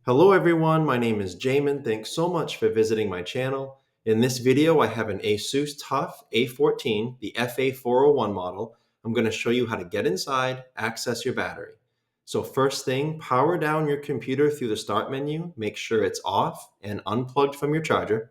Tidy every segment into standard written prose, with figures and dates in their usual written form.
Hello everyone, my name is Jamin. Thanks so much for visiting my channel. In this video, I have an Asus TUF A14, the FA401 model. I'm going to show you how to get inside, access your battery. So first thing, power down your computer through the start menu, make sure it's off and unplugged from your charger.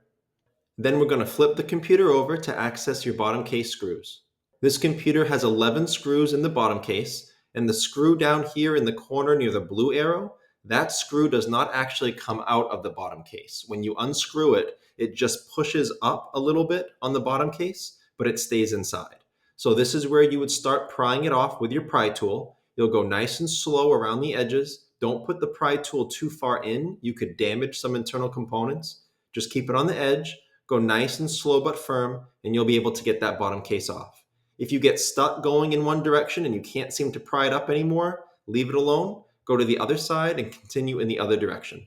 Then we're going to flip the computer over to access your bottom case screws. This computer has 11 screws in the bottom case, and the screw down here in the corner near the blue arrow, that screw does not actually come out of the bottom case. When you unscrew it, it just pushes up a little bit on the bottom case, but it stays inside. So this is where you would start prying it off with your pry tool. You'll go nice and slow around the edges. Don't put the pry tool too far in. You could damage some internal components. Just keep it on the edge. Go nice and slow but firm, and you'll be able to get that bottom case off. If you get stuck going in one direction and you can't seem to pry it up anymore, leave it alone, go to the other side and continue in the other direction.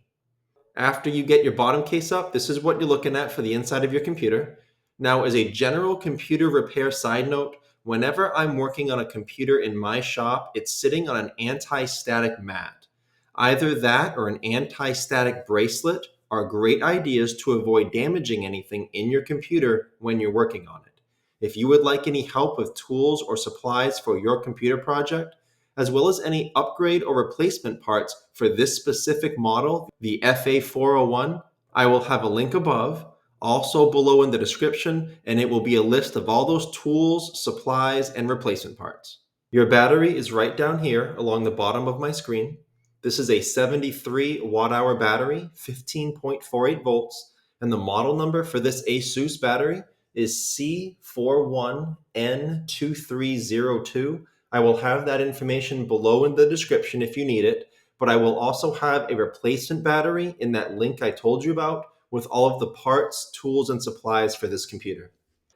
After you get your bottom case up, this is what you're looking at for the inside of your computer. Now, as a general computer repair side note, whenever I'm working on a computer in my shop, it's sitting on an anti-static mat. Either that or an anti-static bracelet are great ideas to avoid damaging anything in your computer when you're working on it. If you would like any help with tools or supplies for your computer project, as well as any upgrade or replacement parts for this specific model, the FA401, I will have a link above, also below in the description, and it will be a list of all those tools, supplies, and replacement parts. Your battery is right down here along the bottom of my screen. This is a 73 watt-hour battery, 15.48 volts, and the model number for this Asus battery is C41N2302. I will have that information below in the description if you need it, but I will also have a replacement battery in that link I told you about with all of the parts, tools, and supplies for this computer.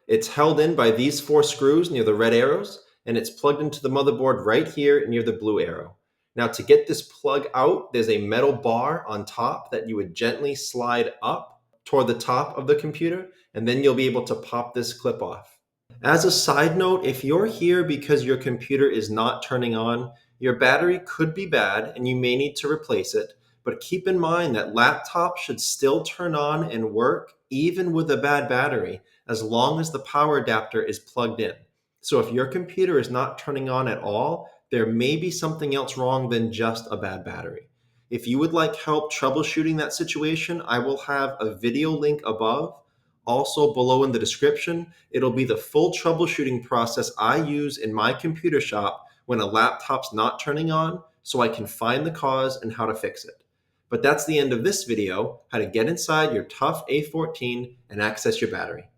It's held in by these 4 screws near the red arrows, and it's plugged into the motherboard right here near the blue arrow. Now, to get this plug out, there's a metal bar on top that you would gently slide up toward the top of the computer, and then you'll be able to pop this clip off. As a side note, if you're here because your computer is not turning on, your battery could be bad and you may need to replace it, but keep in mind that laptops should still turn on and work even with a bad battery as long as the power adapter is plugged in. So if your computer is not turning on at all, there may be something else wrong than just a bad battery. If you would like help troubleshooting that situation, I will have a video link above. Also below in the description, it'll be the full troubleshooting process I use in my computer shop when a laptop's not turning on, so I can find the cause and how to fix it. But that's the end of this video, how to get inside your TUF A14 and access your battery.